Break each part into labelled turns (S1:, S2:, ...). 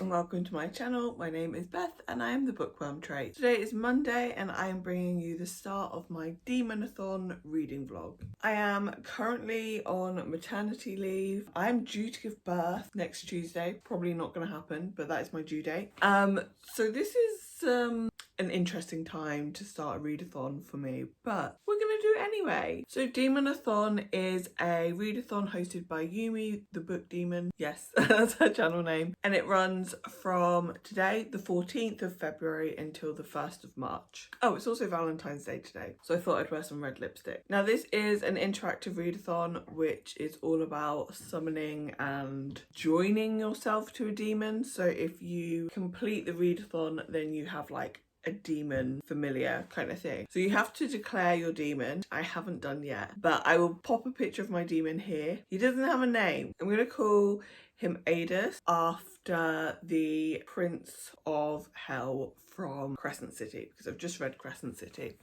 S1: and welcome to my channel. My name is Beth and I am the Bookworm Trait. Today is Monday and I am bringing you the start of my Demonathon reading vlog. I am currently on maternity leave. I am due to give birth next Tuesday. Probably not going to happen, but that is my due date. So this is an interesting time to start a readathon for me, but we're gonna do it anyway. So Demonathon is a readathon hosted by Yumi, the book demon. Yes, that's her channel name. And it runs from today, the 14th of February, until the 1st of March. Oh, it's also Valentine's Day today, so I thought I'd wear some red lipstick. Now this is an interactive readathon, which is all about summoning and joining yourself to a demon. So if you complete the readathon, then you have like a demon familiar kind of thing. So you have to declare your demon. I haven't done yet, but I will pop a picture of my demon here. He doesn't have a name. I'm going to call him Adus after the Prince of Hell from Crescent City, because I've just read Crescent City.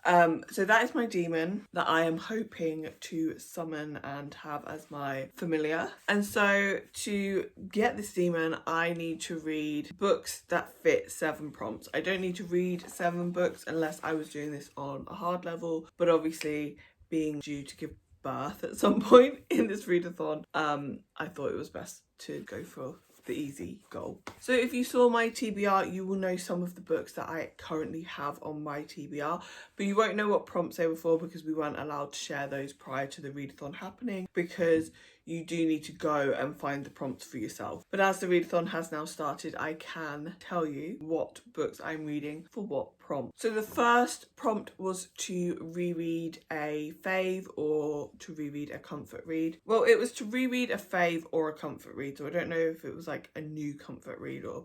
S1: So that is my demon that I am hoping to summon and have as my familiar. And so to get this demon, I need to read books that fit 7 prompts. I don't need to read 7 books unless I was doing this on a hard level, but obviously being due to give birth at some point in this readathon, I thought it was best to go for the easy goal. So if you saw my TBR, you will know some of the books that I currently have on my TBR, but you won't know what prompts they were for because we weren't allowed to share those prior to the readathon happening, because you do need to go and find the prompts for yourself. But as the readathon has now started, I can tell you what books I'm reading for what prompt. So the first prompt was to reread a fave or to reread a comfort read. Well, it was to reread a fave or a comfort read, so I don't know if it was like a new comfort read or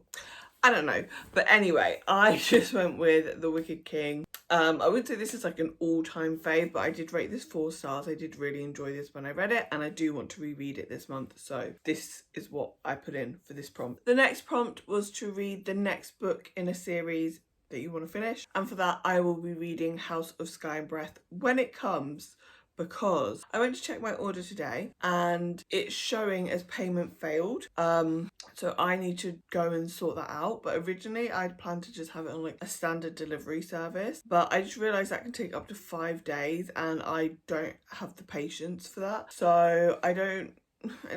S1: I don't know. But anyway, I just went with The Wicked King. I would say this is like an all-time fave, but I did rate this 4 stars. I did really enjoy this when I read it, and I do want to reread it this month, so this is what I put in for this prompt. The next prompt was to read the next book in a series that you want to finish, and for that I will be reading House of Sky and Breath when it comes, because I went to check my order today and it's showing as payment failed. So I need to go and sort that out. But originally I'd planned to just have it on like a standard delivery service, but I just realised that can take up to 5 days and I don't have the patience for that. So I don't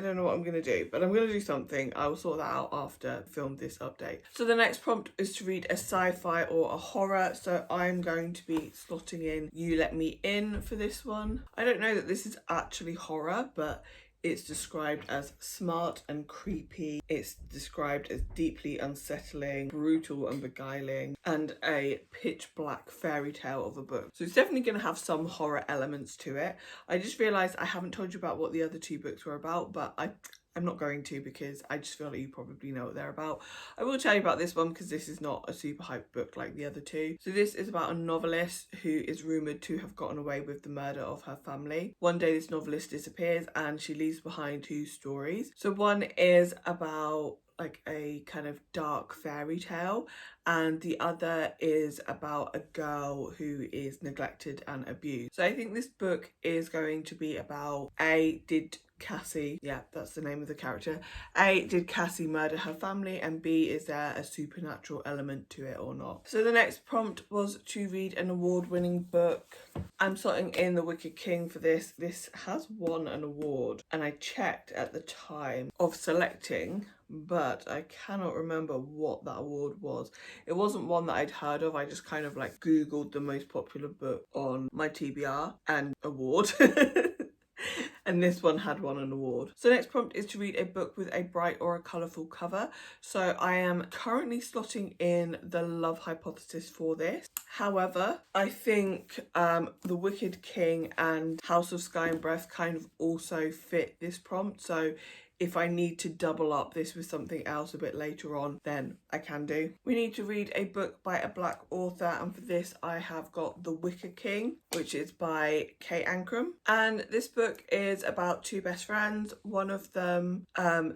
S1: know what I'm going to do, but I'm going to do something. I will sort that out after I film this update. So the next prompt is to read a sci-fi or a horror. So I'm going to be slotting in You Let Me In for this one. I don't know that this is actually horror, but it's described as smart and creepy. It's described as deeply unsettling, brutal and beguiling, and a pitch black fairy tale of a book. So it's definitely going to have some horror elements to it. I just realised I haven't told you about what the other 2 books were about, but I'm not going to because I just feel like you probably know what they're about. I will tell you about this one because this is not a super hyped book like the other 2. So this is about a novelist who is rumoured to have gotten away with the murder of her family. One day this novelist disappears and she leaves behind 2 stories. So one is about like a kind of dark fairy tale, and the other is about a girl who is neglected and abused. So I think this book is going to be about did Cassie, yeah, that's the name of the character. A, did Cassie murder her family? And B, is there a supernatural element to it or not? So the next prompt was to read an award-winning book. I'm slotting in The Wicked King for this. This has won an award, and I checked at the time of selecting, but I cannot remember what that award was. It wasn't one that I'd heard of. I just kind of like Googled the most popular book on my TBR and award. And this one had won an award. So next prompt is to read a book with a bright or a colourful cover. So I am currently slotting in The Love Hypothesis for this. However, I think The Wicked King and House of Sky and Breath kind of also fit this prompt. So if I need to double up this with something else a bit later on, then I can do. We need to read a book by a black author, and for this I have got The Wicked King, which is by Kate Ancrum. And this book is about 2 best friends. One of them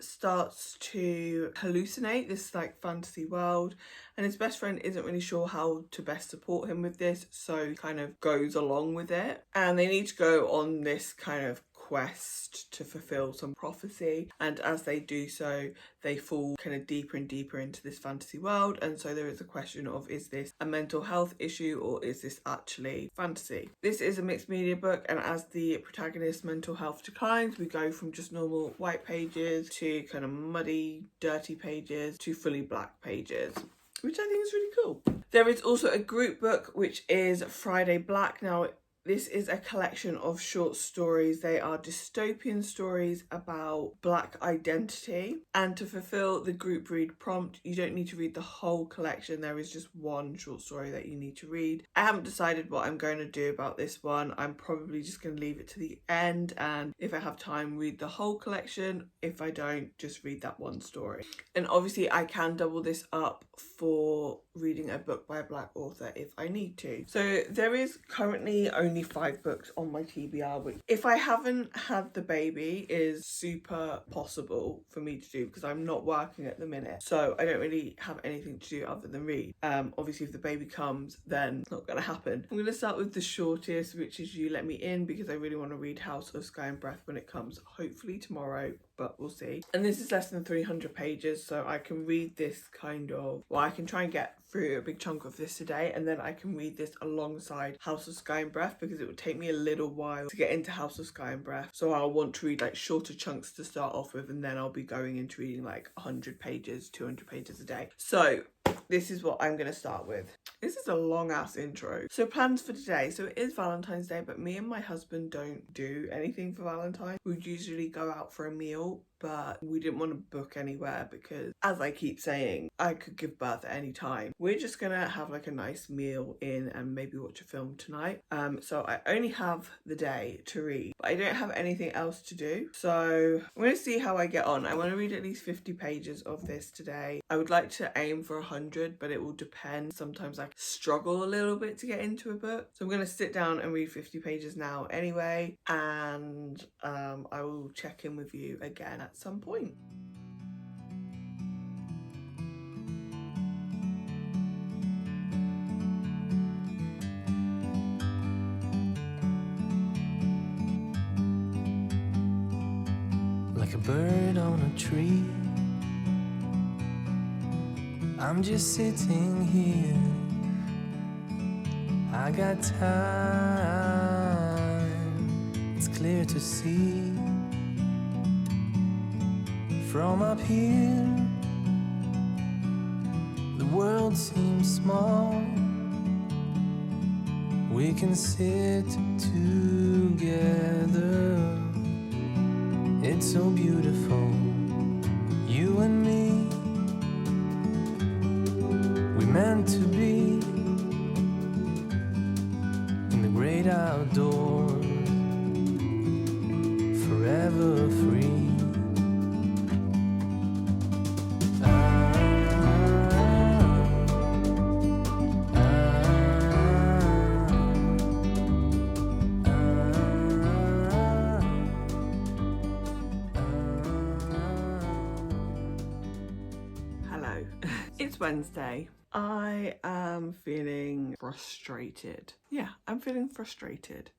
S1: starts to hallucinate this like fantasy world, and his best friend isn't really sure how to best support him with this, so kind of goes along with it. And they need to go on this kind of quest to fulfill some prophecy, and as they do so, they fall kind of deeper and deeper into this fantasy world. And so there is a question of, is this a mental health issue or is this actually fantasy? This is a mixed media book, and as the protagonist's mental health declines, we go from just normal white pages to kind of muddy, dirty pages to fully black pages, which I think is really cool. There is also a group book, which is Friday Black. Now, this is a collection of short stories. They are dystopian stories about Black identity. And to fulfill the group read prompt, you don't need to read the whole collection. There is just one short story that you need to read. I haven't decided what I'm going to do about this one. I'm probably just going to leave it to the end, and if I have time, read the whole collection. If I don't, just read that one story. And obviously I can double this up for reading a book by a Black author if I need to. So there is currently only 5 books on my TBR, which, if I haven't had the baby, is super possible for me to do because I'm not working at the minute, so I don't really have anything to do other than read. Obviously if the baby comes, then it's not gonna happen. I'm gonna start with the shortest, which is You Let Me In, because I really want to read House of Sky and Breath when it comes, hopefully tomorrow, but we'll see. And this is less than 300 pages, so I can read this kind of, well, I can try and get through a big chunk of this today, and then I can read this alongside House of Sky and Breath, because it would take me a little while to get into House of Sky and Breath. So I'll want to read like shorter chunks to start off with, and then I'll be going into reading like 100 pages, 200 pages a day. So this is what I'm going to start with. This is a long ass intro. So plans for today. So it is Valentine's Day, but me and my husband don't do anything for Valentine's. We'd usually go out for a meal, but we didn't want to book anywhere because, as I keep saying, I could give birth at any time. We're just gonna have like a nice meal in and maybe watch a film tonight. So I only have the day to read, but I don't have anything else to do. So I'm gonna see how I get on. I want to read at least 50 pages of this today. I would like to aim for 100, but it will depend. Sometimes I struggle a little bit to get into a book. So I'm gonna sit down and read 50 pages now anyway, and I will check in with you again at some point.
S2: Like a bird on a tree, I'm just sitting here. I got time, it's clear to see. From up here, the world seems small. We can sit together. It's so beautiful, you and me. We meant to be in the great outdoors, forever free.
S1: It's Wednesday. I am feeling frustrated. Yeah, I'm feeling frustrated.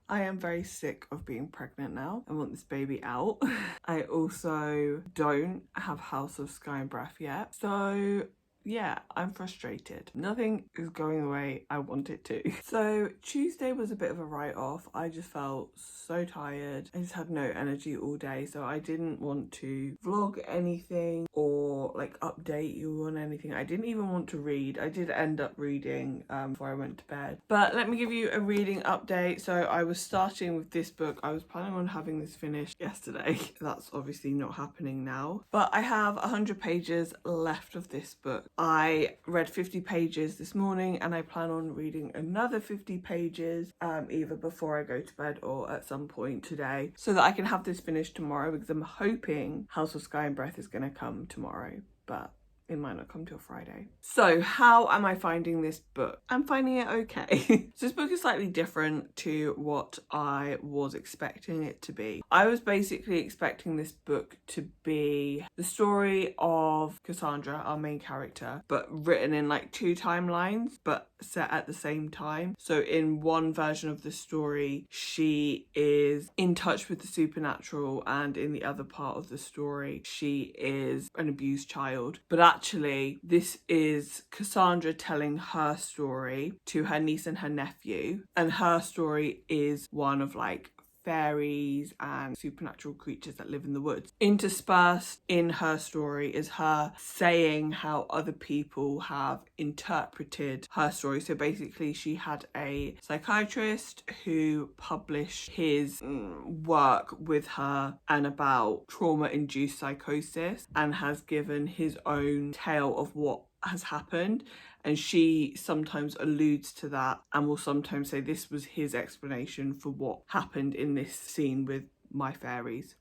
S1: I am very sick of being pregnant now. I want this baby out. I also don't have House of Sky and Breath yet. So yeah, I'm frustrated. Nothing is going the way I want it to. So Tuesday was a bit of a write-off. I just felt so tired. I just had no energy all day, so I didn't want to vlog anything or like update you on anything. I didn't even want to read. I did end up reading before I went to bed. But let me give you a reading update. So I was starting with this book. I was planning on having this finished yesterday. That's obviously not happening now. But I have 100 pages left of this book. I read 50 pages this morning, and I plan on reading another 50 pages either before I go to bed or at some point today, so that I can have this finished tomorrow, because I'm hoping House of Sky and Breath is going to come tomorrow. But it might not come till Friday. So how am I finding this book? I'm finding it okay. So this book is slightly different to what I was expecting it to be. I was basically expecting this book to be the story of Cassandra, our main character, but written in like 2 timelines, but set at the same time. So in one version of the story, she is in touch with the supernatural, and in the other part of the story, she is an abused child. But actually, this is Cassandra telling her story to her niece and her nephew, and her story is one of like fairies and supernatural creatures that live in the woods. Interspersed in her story is her saying how other people have interpreted her story. So basically she had a psychiatrist who published his work with her and about trauma-induced psychosis, and has given his own tale of what has happened, and she sometimes alludes to that and will sometimes say this was his explanation for what happened in this scene with my fairies.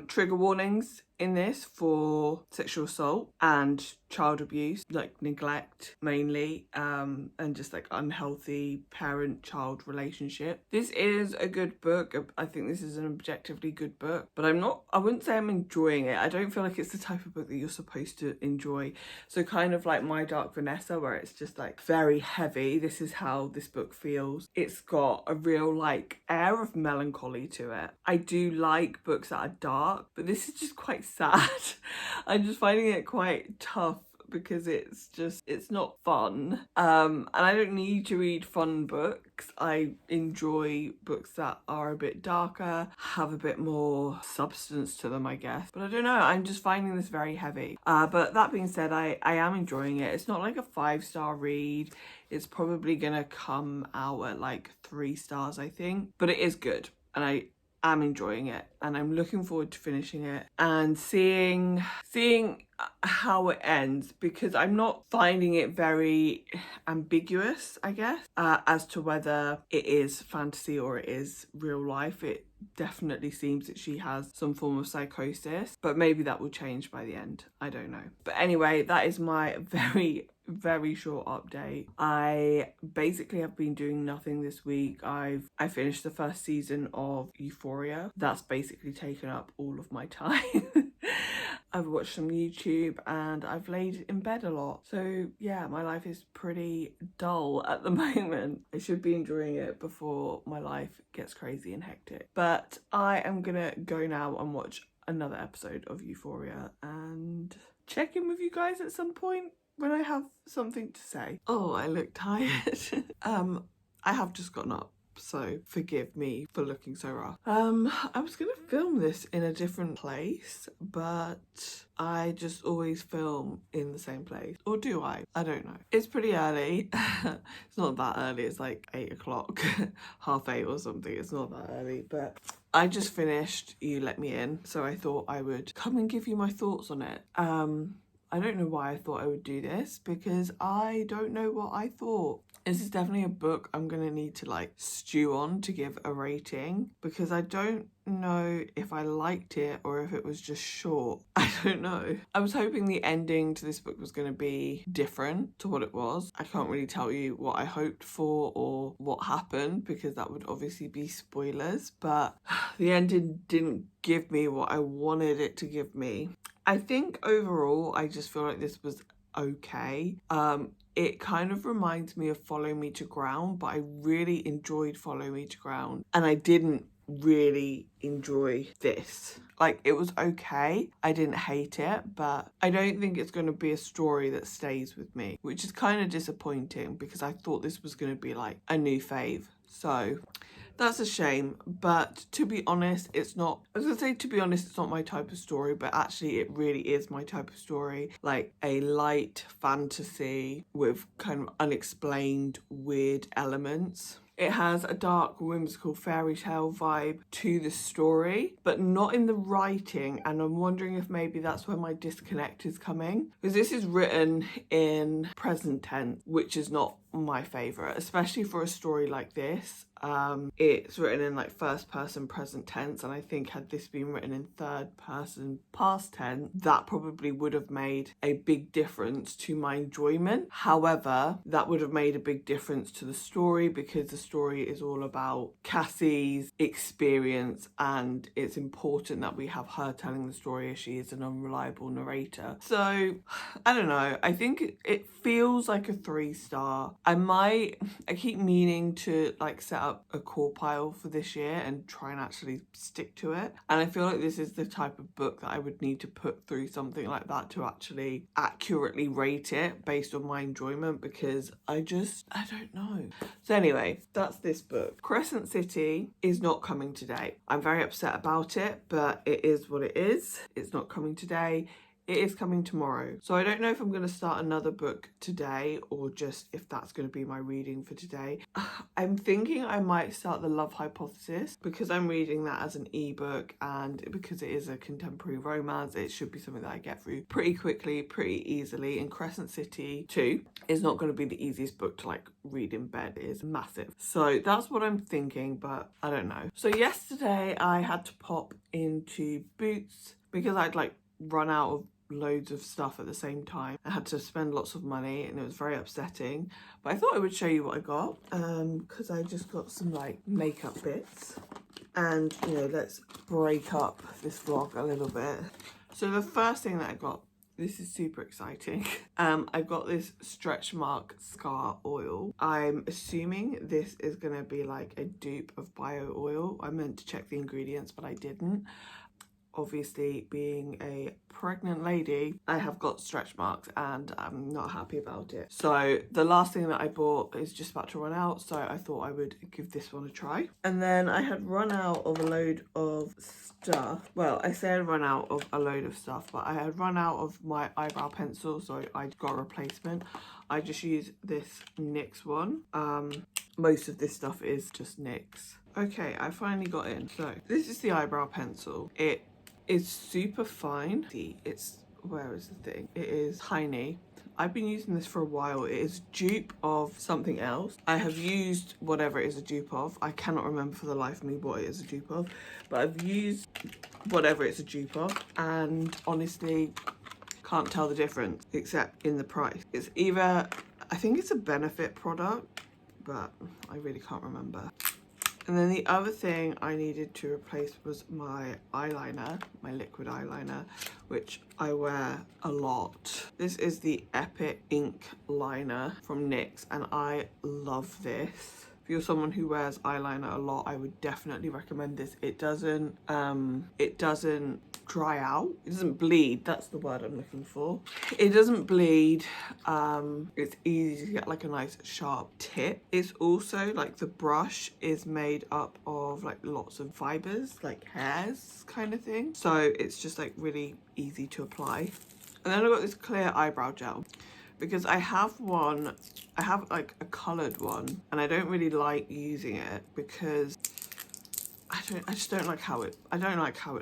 S1: Trigger warnings in this for sexual assault and child abuse, like neglect mainly, and just like unhealthy parent-child relationship. This is a good book. I think this is an objectively good book, but I wouldn't say I'm enjoying it. I don't feel like it's the type of book that you're supposed to enjoy. So kind of like My Dark Vanessa, where it's just like very heavy. This is how this book feels. It's got a real like air of melancholy to it. I do like books that are dark, but this is just quite sad. I'm just finding it quite tough because it's not fun. And I don't need to read fun books. I enjoy books that are a bit darker, have a bit more substance to them, I guess. But I don't know, I'm just finding this very heavy. But that being said, I am enjoying it. It's not like a 5-star read. It's probably gonna come out at like 3 stars, I think. But it is good, and I'm enjoying it, and I'm looking forward to finishing it and seeing how it ends, because I'm not finding it very ambiguous, I guess, as to whether it is fantasy or it is real life. It definitely seems that she has some form of psychosis, but maybe that will change by the end. I don't know. But anyway, that is my very short update. I basically have been doing nothing this week. I finished the first season of Euphoria. That's basically taken up all of my time. I've watched some YouTube and I've laid in bed a lot. So yeah, my life is pretty dull at the moment. I should be enjoying it before my life gets crazy and hectic. But I am gonna go now and watch another episode of Euphoria and check in with you guys at some point when I have something to say. Oh, I look tired. I have just gotten up, so forgive me for looking so rough. I was gonna film this in a different place, but I just always film in the same place. Or do I? I don't know. It's pretty early. It's not that early, it's like 8 o'clock, 8:30 or something. It's not that early, but I just finished You Let Me In, so I thought I would come and give you my thoughts on it. I don't know why I thought I would do this, because I don't know what I thought. This is definitely a book I'm gonna need to like stew on to give a rating, because I don't know if I liked it or if it was just short. I don't know. I was hoping the ending to this book was going to be different to what it was. I can't really tell you what I hoped for or what happened, because that would obviously be spoilers, but the ending didn't give me what I wanted it to give me. I think overall I just feel like this was okay. It kind of reminds me of Follow Me to Ground, but I really enjoyed Follow Me to Ground, and I didn't really enjoy this. Like, it was okay, I didn't hate it, but I don't think it's going to be a story that stays with me, which is kind of disappointing, because I thought this was going to be like a new fave. So that's a shame, but to be honest, it's not, I was gonna say to be honest, it's not my type of story, but actually it really is my type of story. Like a light fantasy with kind of unexplained weird elements. It has a dark, whimsical fairy tale vibe to the story, but not in the writing, and I'm wondering if maybe that's where my disconnect is coming, because this is written in present tense, which is not my favorite, especially for a story like this. It's written in like first person present tense, and I think had this been written in third person past tense, that probably would have made a big difference to my enjoyment. However, that would have made a big difference to the story, because the story is all about Cassie's experience, and it's important that we have her telling the story, as she is an unreliable narrator. So I don't know, I think it feels like a 3-star. I keep meaning to like set up a core pile for this year and try and actually stick to it, and I feel like this is the type of book that I would need to put through something like that to actually accurately rate it based on my enjoyment, because I don't know. So anyway, that's this book. Crescent City is not coming today. I'm very upset about it, but it is what it is. It's not coming today. It is coming tomorrow. So I don't know if I'm going to start another book today, or just if that's going to be my reading for today. I'm thinking I might start The Love Hypothesis, because I'm reading that as an ebook, and because it is a contemporary romance, it should be something that I get through pretty quickly, pretty easily. And Crescent City 2 is not going to be the easiest book to like read in bed. It is massive. So that's what I'm thinking, but I don't know. So yesterday I had to pop into Boots because I'd like run out of loads of stuff at the same time. I had to spend lots of money, and it was very upsetting, but I thought I would show you what I got, because I just got some like makeup bits, and you know, let's break up this vlog a little bit. So the first thing that I got, this is super exciting. I got this stretch mark scar oil. I'm assuming this is gonna be like a dupe of bio oil. I meant to check the ingredients, but I didn't. Obviously, being a pregnant lady, I have got stretch marks and I'm not happy about it. So the last thing that I bought is just about to run out, so I thought I would give this one a try. And then I had run out of a load of stuff. Well, I say I run out of a load of stuff, but I had run out of my eyebrow pencil, so I got a replacement. I just use this NYX one. Most of this stuff is just NYX. Okay, I finally got in. So this is the eyebrow pencil. It is super fine. It's, where is the thing? It is tiny. I've been using this for a while. It is dupe of something else. I have used whatever it is a dupe of. I cannot remember for the life of me what it is a dupe of, but I've used whatever it's a dupe of, and honestly can't tell the difference except in the price. It's either, I think it's a Benefit product, but I really can't remember. And then the other thing I needed to replace was my eyeliner, my liquid eyeliner, which I wear a lot. This is the Epic Ink Liner from NYX, and I love this. If you're someone who wears eyeliner a lot, I would definitely recommend this. It doesn't dry out. It doesn't bleed. That's the word I'm looking for. It doesn't bleed. It's easy to get like a nice sharp tip. It's also like the brush is made up of like lots of fibers, like hairs kind of thing. So it's just like really easy to apply. And then I got this clear eyebrow gel, because I have like a coloured one, and I don't really like using it because I don't like how it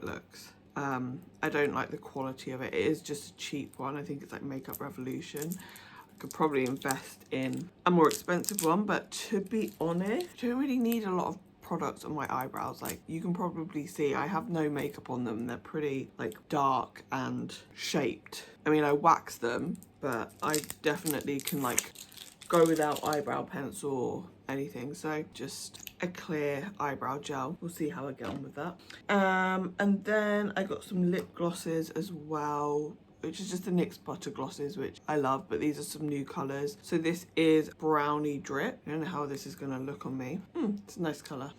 S1: looks. I don't like the quality of it. It is just a cheap one. I think it's like Makeup Revolution. I could probably invest in a more expensive one, but to be honest, I don't really need a lot of products on my eyebrows. Like, you can probably see I have no makeup on them. They're pretty like dark and shaped. I mean, I wax them, but I definitely can like go without eyebrow pencil or anything. So just a clear eyebrow gel. We'll see how I get on with that. And then I got some lip glosses as well, which is just the NYX Butter Glosses, which I love, but these are some new colours. So this is Brownie Drip. I don't know how this is going to look on me. It's a nice colour.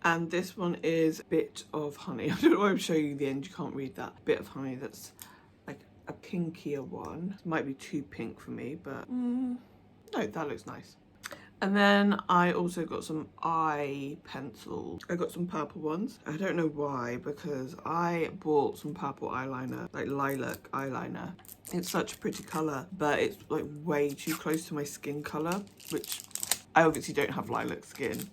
S1: And this one is Bit of Honey. I don't know why I'm showing you the end, you can't read that. Bit of Honey, that's like a pinkier one. It might be too pink for me, but no, that looks nice. And then I also got some eye pencils. I got some purple ones. I don't know why, because I bought some purple eyeliner, like lilac eyeliner. It's such a pretty colour, but it's like way too close to my skin colour, which I obviously don't have lilac skin,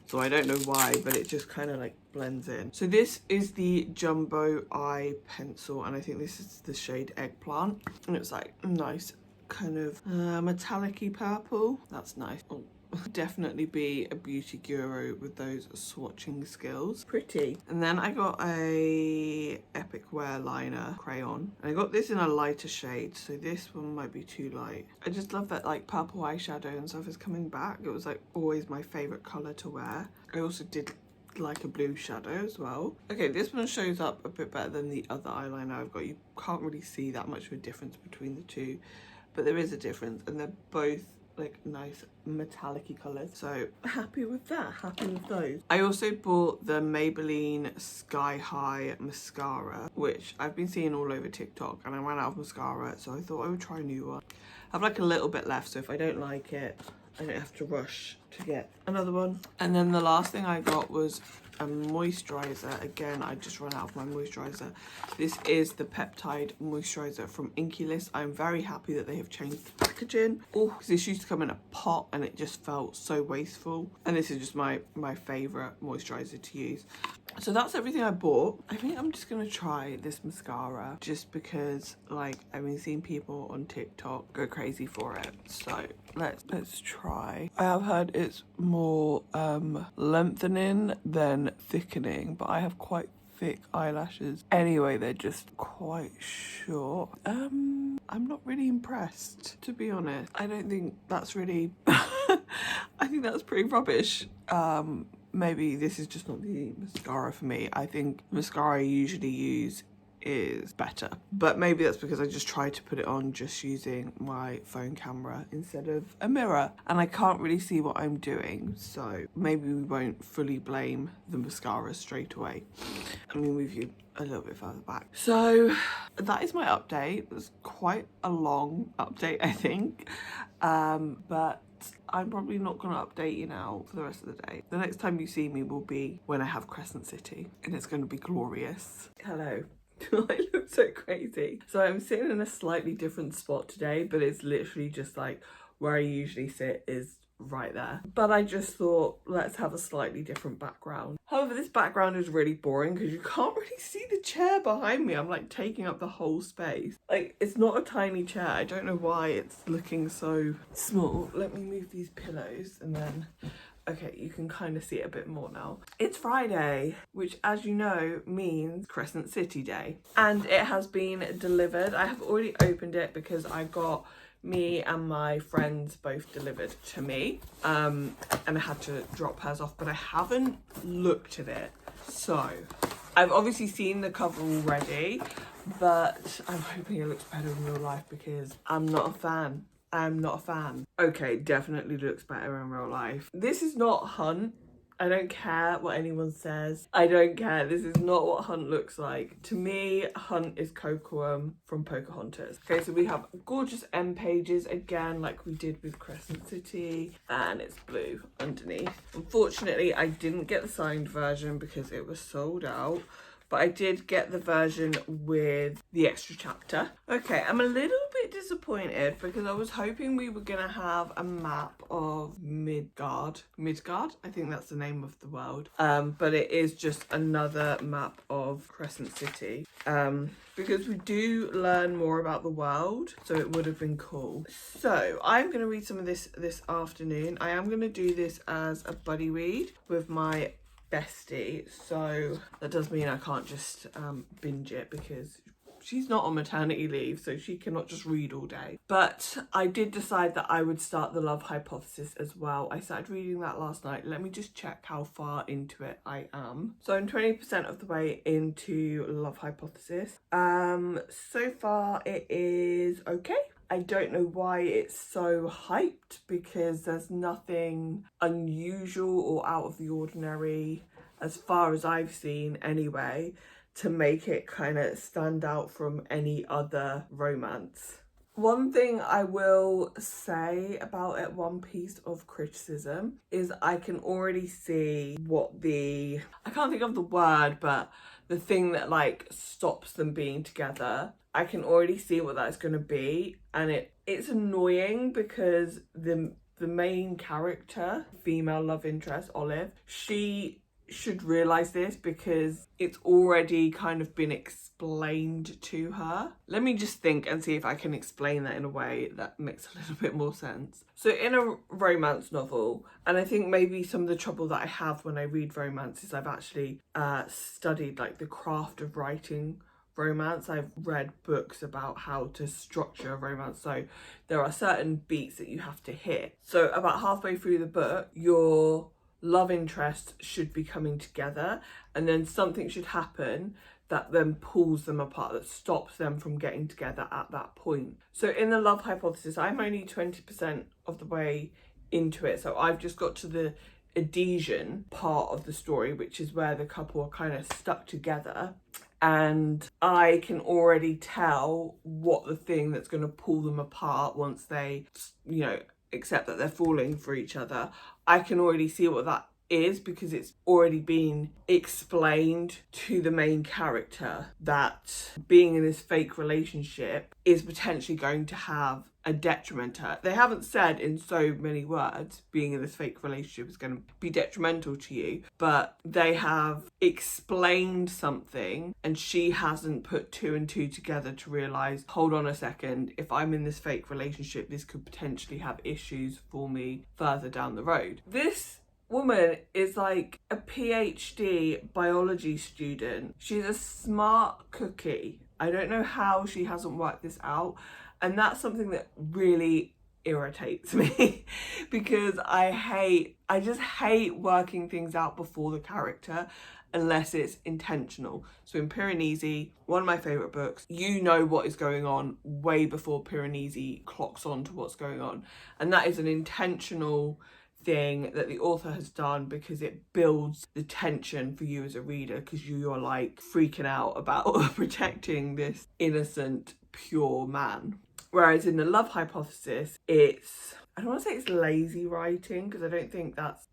S1: so I don't know why, but it just kind of like blends in. So this is the Jumbo Eye Pencil, and I think this is the shade Eggplant, and it's like nice kind of metallic-y purple. That's nice. Oh. Definitely be a beauty guru with those swatching skills. Pretty. And then I got a Epic Wear liner crayon. And I got this in a lighter shade, so this one might be too light. I just love that like purple eyeshadow and stuff is coming back. It was like always my favourite colour to wear. I also did like a blue shadow as well. Okay, this one shows up a bit better than the other eyeliner I've got. You can't really see that much of a difference between the two, but there is a difference, and they're both like nice metallic-y colours, so happy with that, happy with those. I also bought the Maybelline Sky High mascara, which I've been seeing all over TikTok, and I ran out of mascara, so I thought I would try a new one. I have like a little bit left, so if I don't like it, I don't have to rush to get another one. And then the last thing I got was a moisturiser. Again, I just ran out of my moisturiser. This is the peptide moisturiser from Wishlist. I'm very happy that they have changed the packaging. Oh, because this used to come in a pot and it just felt so wasteful. And this is just my favourite moisturiser to use. So that's everything I bought. I think I'm just gonna try this mascara just because like I've been seeing people on TikTok go crazy for it. So let's try. I have heard it's more lengthening than thickening, but I have quite thick eyelashes. Anyway, they're just quite short. I'm not really impressed, to be honest. I don't think that's really I think that's pretty rubbish. Maybe this is just not the mascara for me. I think mascara I usually use is better, but maybe that's because I just tried to put it on just using my phone camera instead of a mirror, and I can't really see what I'm doing, so maybe we won't fully blame the mascara straight away. I'm gonna move you a little bit further back. So that is my update. It was quite a long update, I think, but I'm probably not going to update you now for the rest of the day. The next time you see me will be when I have Crescent City, and it's going to be glorious. Hello. I look so crazy. So I'm sitting in a slightly different spot today, but it's literally just like where I usually sit is right there. But I just thought, let's have a slightly different background. However, this background is really boring because you can't really see the chair behind me. I'm like taking up the whole space. Like, it's not a tiny chair. I don't know why it's looking so small. Let me move these pillows and then, okay, you can kind of see it a bit more now. It's Friday, which, as you know, means Crescent City Day. And it has been delivered. I have already opened it because I got me and my friends both delivered to me, and I had to drop hers off, but I haven't looked at it. So I've obviously seen the cover already, but I'm hoping it looks better in real life because I'm not a fan. I'm not a fan. Okay, definitely looks better in real life. This is not Hunt. I don't care what anyone says. I don't care. This is not what Hunt looks like. To me, Hunt is Cocoam from Pocahontas. Okay, so we have gorgeous end pages again, like we did with Crescent City, and it's blue underneath. Unfortunately, I didn't get the signed version because it was sold out, but I did get the version with the extra chapter. Okay, I'm a little bit disappointed because I was hoping we were gonna have a map of Midgard. Midgard? I think that's the name of the world. But it is just another map of Crescent City. Because we do learn more about the world, so it would have been cool. So I'm gonna read some of this afternoon. I am gonna do this as a buddy read with my bestie, so that does mean I can't just binge it because she's not on maternity leave, so she cannot just read all day. But I did decide that I would start The Love Hypothesis as well. I started reading that last night. Let me just check how far into it I am. So I'm 20% of the way into Love Hypothesis. So far it is okay. I don't know why it's so hyped because there's nothing unusual or out of the ordinary, as far as I've seen anyway, to make it kind of stand out from any other romance. One thing I will say about it, one piece of criticism, is I can already see what I can't think of the word, but the thing that like stops them being together. I can already see what that's going to be, and it's annoying because the main character, female love interest, Olive, she should realise this because it's already kind of been explained to her. Let me just think and see if I can explain that in a way that makes a little bit more sense. So in a romance novel, and I think maybe some of the trouble that I have when I read romance is I've actually studied like the craft of writing romance. I've read books about how to structure a romance, so there are certain beats that you have to hit. So about halfway through the book, your love interest should be coming together, and then something should happen that then pulls them apart, that stops them from getting together at that point. So in the love hypothesis, I'm only 20% of the way into it, so I've just got to the adhesion part of the story, which is where the couple are kind of stuck together, and I can already tell what the thing that's going to pull them apart once they, you know, accept that they're falling for each other. I can already see what that is because it's already been explained to the main character that being in this fake relationship is potentially going to have a detriment to her. They haven't said in so many words being in this fake relationship is going to be detrimental to you, but they have explained something and she hasn't put two and two together to realise, hold on a second, if I'm in this fake relationship, this could potentially have issues for me further down the road. This woman is like a PhD biology student. She's a smart cookie. I don't know how she hasn't worked this out. And that's something that really irritates me because I just hate working things out before the character unless it's intentional. So in Piranesi, one of my favourite books, you know what is going on way before Piranesi clocks on to what's going on. And that is an intentional thing that the author has done because it builds the tension for you as a reader, because you are like freaking out about protecting this innocent, pure man. Whereas in the love hypothesis, it's, I don't want to say it's lazy writing because I don't think that's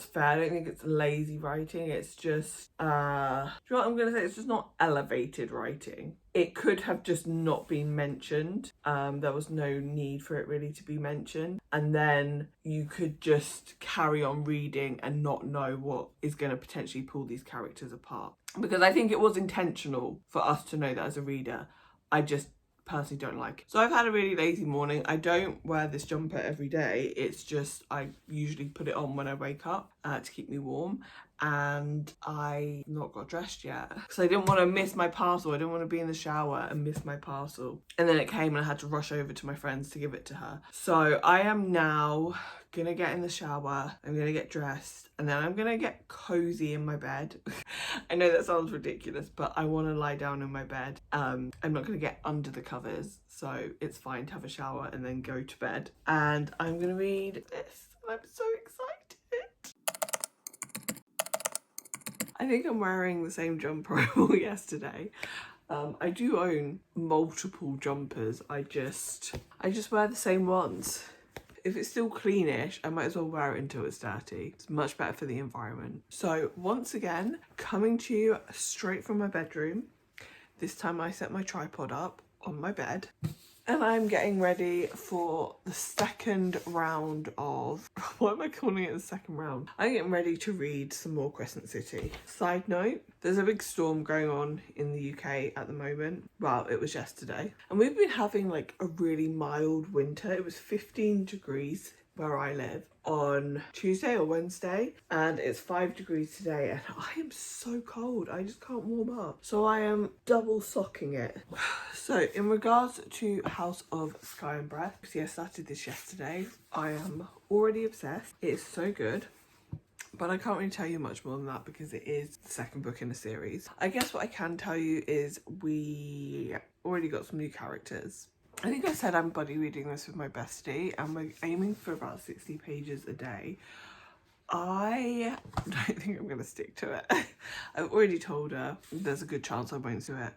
S1: fair. I don't think it's lazy writing. It's just do you know what I'm gonna say? It's just not elevated writing. It could have just not been mentioned. There was no need for it really to be mentioned. And then you could just carry on reading and not know what is going to potentially pull these characters apart. Because I think it was intentional for us to know that as a reader. I just personally don't like it. So I've had a really lazy morning. I don't wear this jumper every day. It's just I usually put it on when I wake up to keep me warm, and I've not got dressed yet because I didn't want to miss my parcel. I didn't want to be in the shower and miss my parcel, and then it came and I had to rush over to my friend's to give it to her. So I am now gonna get in the shower, I'm gonna get dressed, and then I'm gonna get cozy in my bed. I know that sounds ridiculous, but I want to lie down in my bed. I'm not gonna get under the covers, so it's fine to have a shower and then go to bed. And I'm gonna read this, and I'm so excited. I think I'm wearing the same jumper I wore yesterday. I do own multiple jumpers. I just wear the same ones. If it's still cleanish, I might as well wear it until it's dirty. It's much better for the environment. So once again, coming to you straight from my bedroom. This time I set my tripod up on my bed. And I'm getting ready for the second round of... Why am I calling it the second round? I'm getting ready to read some more Crescent City. Side note, there's a big storm going on in the UK at the moment. Well, it was yesterday. And we've been having like a really mild winter. It was 15 degrees where I live on Tuesday or Wednesday, and it's 5 degrees today, and I am so cold. I just can't warm up. So I am double socking it. So in regards to House of Sky and Breath, see, I started this yesterday. I am already obsessed. It is so good. But I can't really tell you much more than that because it is the second book in the series. I guess what I can tell you is we already got some new characters. I think I said I'm buddy reading this with my bestie and we're aiming for about 60 pages a day. I don't think I'm going to stick to it. I've already told her there's a good chance I won't do it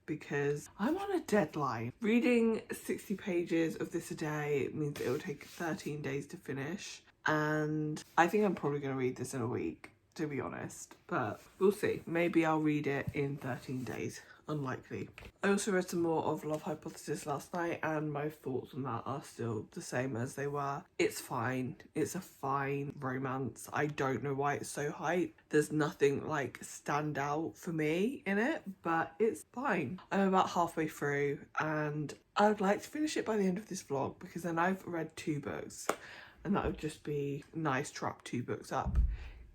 S1: because I'm on a deadline. Reading 60 pages of this a day means it will take 13 days to finish, and I think I'm probably going to read this in a week, to be honest, but we'll see. Maybe I'll read it in 13 days. unlikely. I also read some more of Love Hypothesis last night, and my thoughts on that are still the same as they were. It's fine. It's a fine romance. I don't know why it's so hyped. There's nothing like stand out for me in it, but it's fine. I'm about halfway through and I would like to finish it by the end of this vlog, because then I've read 2 books and that would just be nice to wrap 2 books up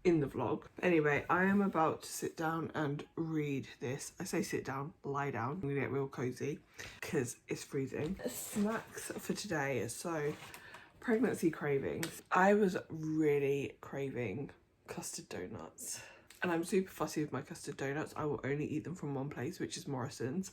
S1: in the vlog. Anyway, I am about to sit down and read this. I say sit down, lie down. I'm gonna get real cozy because it's freezing. Snacks for today. So, pregnancy cravings. I was really craving custard donuts. And I'm super fussy with my custard donuts. I will only eat them from one place, which is Morrison's.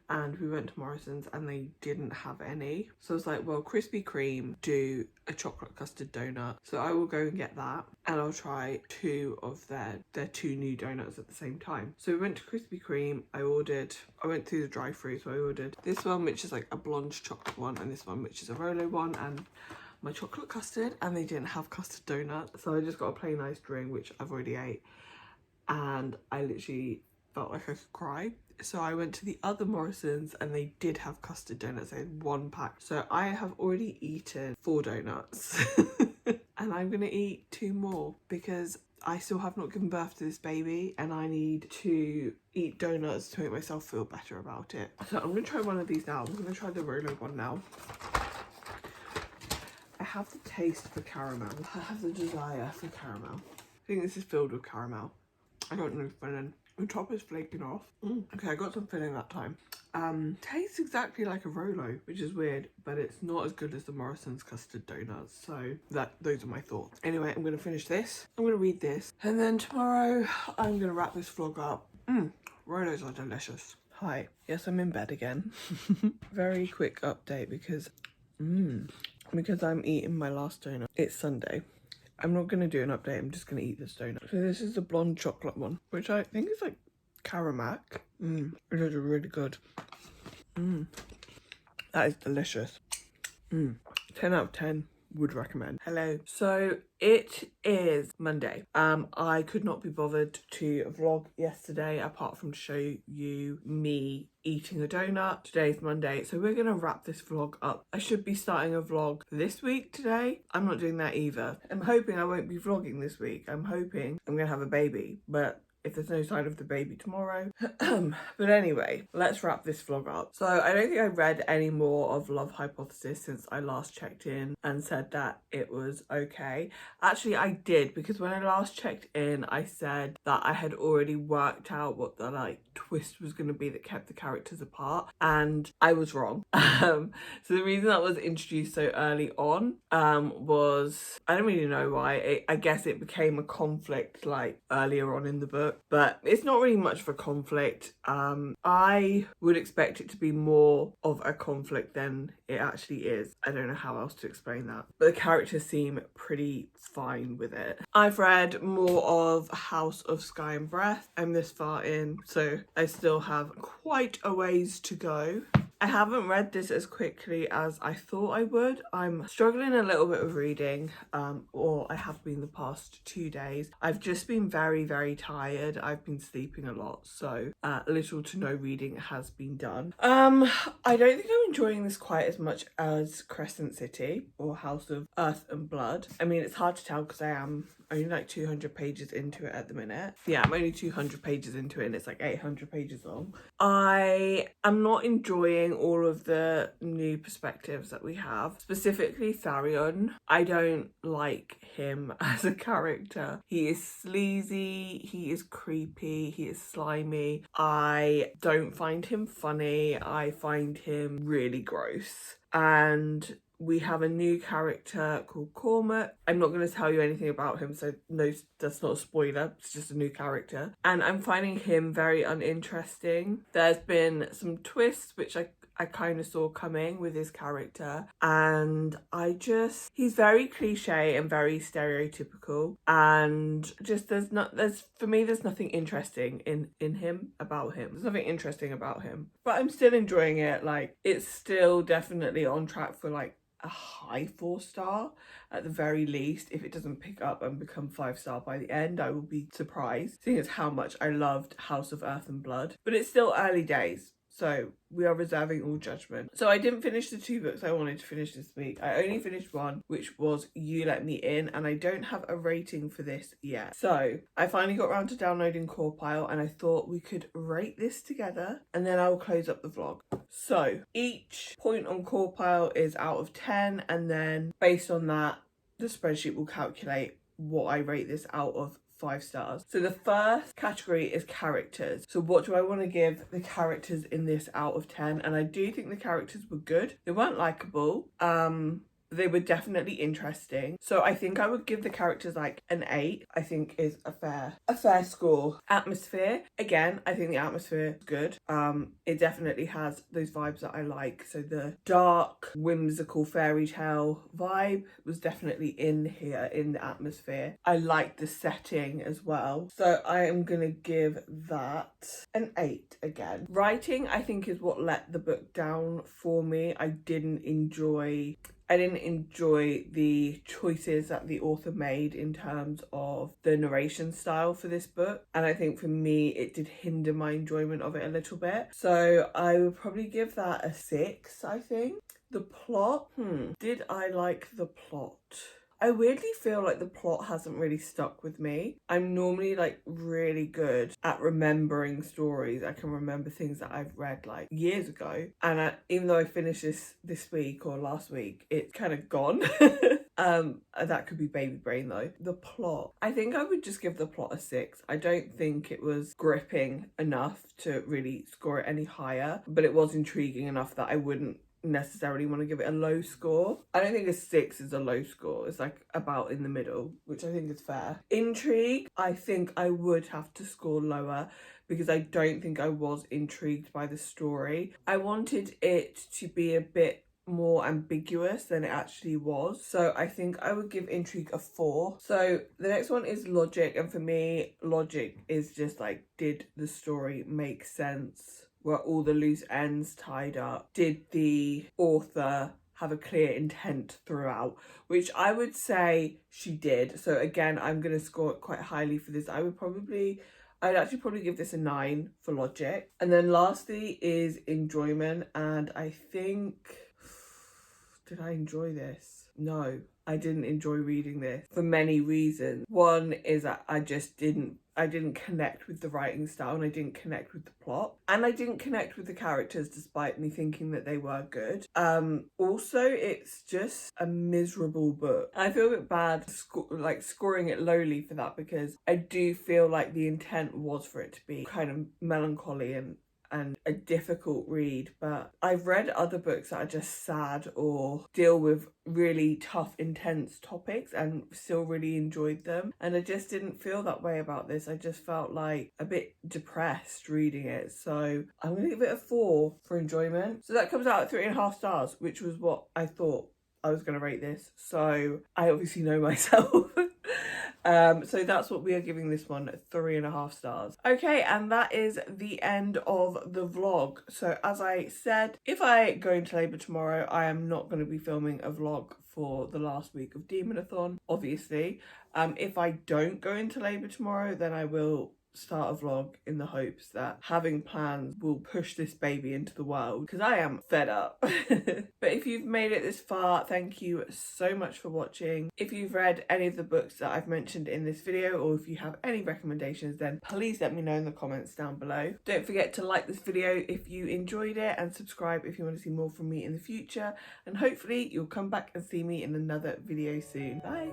S1: And we went to Morrison's and they didn't have any. So I was like, well, Krispy Kreme do a chocolate custard donut. So I will go and get that and I'll try 2 of their 2 new donuts at the same time. So we went to Krispy Kreme. I went through the drive-thru, so I ordered this one, which is like a blonde chocolate one, and this one, which is a Rolo one, and my chocolate custard, and they didn't have custard donut. So I just got a plain iced drink, which I've already ate. And I literally felt like I could cry. So I went to the other Morrison's and they did have custard donuts. They had 1 pack. So I have already eaten 4 donuts and I'm gonna eat 2 more because I still have not given birth to this baby and I need to eat donuts to make myself feel better about it. So I'm gonna try one of these now. I'm gonna try the Rolo one now. I have the taste for caramel. I have the desire for caramel. I think this is filled with caramel. I don't know filling. The top is flaking off. Okay, I got some filling that time. Tastes exactly like a Rolo, which is weird, but it's not as good as the Morrison's custard donuts. So those are my thoughts. Anyway, I'm gonna finish this. I'm gonna read this, and then tomorrow I'm gonna wrap this vlog up. Rolos are delicious. Hi. Yes, I'm in bed again. Very quick update because I'm eating my last donut. It's Sunday. I'm not going to do an update, I'm just going to eat this donut. So this is the blonde chocolate one, which I think is like Caramac. It is really good. That is delicious. 10 out of 10. Would recommend. Hello. So it is Monday. I could not be bothered to vlog yesterday apart from to show you me eating a donut. Today's Monday, so we're gonna wrap this vlog up. I should be starting a vlog this week today. I'm not doing that either. I'm hoping I won't be vlogging this week. I'm hoping I'm gonna have a baby, but if there's no sign of the baby tomorrow. But anyway, let's wrap this vlog up. So I don't think I read any more of Love Hypothesis since I last checked in and said that it was okay. Actually, I did, because when I last checked in, I said that I had already worked out what the like twist was going to be that kept the characters apart, and I was wrong. So the reason that was introduced so early on was, I don't really know why. I guess it became a conflict like earlier on in the book. But it's not really much of a conflict. I would expect it to be more of a conflict than it actually is. I don't know how else to explain that. But the characters seem pretty fine with it. I've read more of House of Sky and Breath. I'm this far in, so I still have quite a ways to go. I haven't read this as quickly as I thought I would. I'm struggling a little bit with reading, or I have been the past 2 days. I've just been very, very tired. I've been sleeping a lot, so little to no reading has been done. I don't think I'm enjoying this quite as much as Crescent City or House of Earth and Blood. I mean, it's hard to tell because I am only like 200 pages into it at the minute. Yeah, I'm only 200 pages into it and it's like 800 pages long. I am not enjoying all of the new perspectives that we have, specifically Tharion. I don't like him as a character. He is sleazy, he is creepy, he is slimy. I don't find him funny. I find him really gross. And we have a new character called Cormac. I'm not going to tell you anything about him, so no, that's not a spoiler. It's just a new character. And I'm finding him very uninteresting. There's been some twists, which I kind of saw coming with his character. And he's very cliche and very stereotypical. And just for me, there's nothing interesting in him, about him. There's nothing interesting about him. But I'm still enjoying it. Like, it's still definitely on track for like a high 4-star at the very least. If it doesn't pick up and become 5-star by the end, I will be surprised, seeing as how much I loved House of Earth and Blood. But it's still early days, so we are reserving all judgment. So I didn't finish the 2 books I wanted to finish this week. I only finished one, which was You Let Me In, and I don't have a rating for this yet. So I finally got around to downloading Core Pile, and I thought we could rate this together, and then I will close up the vlog. So each point on Core Pile is out of 10, and then based on that, the spreadsheet will calculate what I rate this out of 5 stars. So the first category is characters. So what do I want to give the characters in this out of 10? And I do think the characters were good. They weren't likable. They were definitely interesting. So I think I would give the characters like an 8. I think is a fair score. Atmosphere, again, I think the atmosphere is good. It definitely has those vibes that I like. So the dark, whimsical fairy tale vibe was definitely in here in the atmosphere. I like the setting as well. So I am gonna give that an 8 again. Writing, I think, is what let the book down for me. I didn't enjoy the choices that the author made in terms of the narration style for this book. And I think for me, it did hinder my enjoyment of it a little bit. So I would probably give that a 6, I think. The plot, did I like the plot? I weirdly feel like the plot hasn't really stuck with me. I'm normally like really good at remembering stories. I can remember things that I've read like years ago. And even though I finished this week or last week, it's kind of gone. That could be baby brain though. The plot, I think I would just give the plot a 6. I don't think it was gripping enough to really score it any higher, but it was intriguing enough that I wouldn't necessarily want to give it a low score. I don't think a 6 is a low score. It's like about in the middle, which I think is fair. Intrigue, I think I would have to score lower because I don't think I was intrigued by the story. I wanted it to be a bit more ambiguous than it actually was. So I think I would give Intrigue a 4. So the next one is Logic, and for me, logic is just like, did the story make sense? Were all the loose ends tied up? Did the author have a clear intent throughout? Which I would say she did. So again, I'm going to score it quite highly for this. I'd actually probably give this a 9 for logic. And then lastly is enjoyment. And I think, did I enjoy this? No, I didn't enjoy reading this for many reasons. One is that I didn't connect with the writing style, and I didn't connect with the plot, and I didn't connect with the characters despite me thinking that they were good. Also, it's just a miserable book. I feel a bit bad scoring it lowly for that, because I do feel like the intent was for it to be kind of melancholy and a difficult read, but I've read other books that are just sad or deal with really tough, intense topics and still really enjoyed them, and I just didn't feel that way about this. I just felt like a bit depressed reading it, so I'm gonna give it a 4 for enjoyment. So that comes out at 3.5 stars, which was what I thought I was gonna rate this, so I obviously know myself. So that's what we are giving this one, 3.5 stars. Okay, and that is the end of the vlog. So as I said, if I go into labour tomorrow, I am not going to be filming a vlog for the last week of Demonathon, obviously. If I don't go into labour tomorrow, then I will start a vlog in the hopes that having plans will push this baby into the world, because I am fed up. But if you've made it this far, thank you so much for watching. If you've read any of the books that I've mentioned in this video, or if you have any recommendations, then please let me know in the comments down below. Don't forget to like this video if you enjoyed it, and subscribe if you want to see more from me in the future, and hopefully you'll come back and see me in another video soon. Bye.